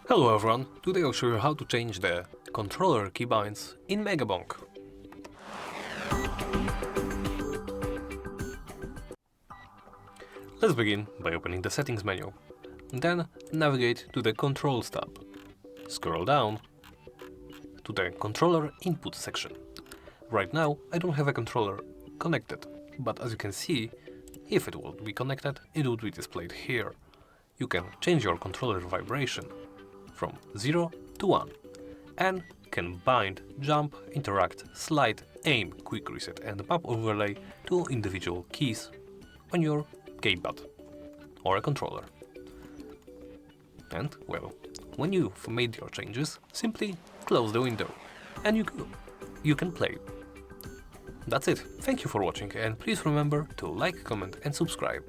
Hello everyone, today I'll show you how to change the controller keybinds in MegaBonk. Let's begin by opening the settings menu. Then navigate to the controls tab. Scroll down to the controller input section. Right now I don't have a controller connected, but as you can see, if it would be connected, it would be displayed here. You can change your controller vibration from 0 to 1 and can bind, jump, interact, slide, aim, quick reset and map overlay to individual keys on your gamepad or a controller. And, well, when you've made your changes, simply close the window and you can play. That's it. Thank you for watching and please remember to like, comment and subscribe.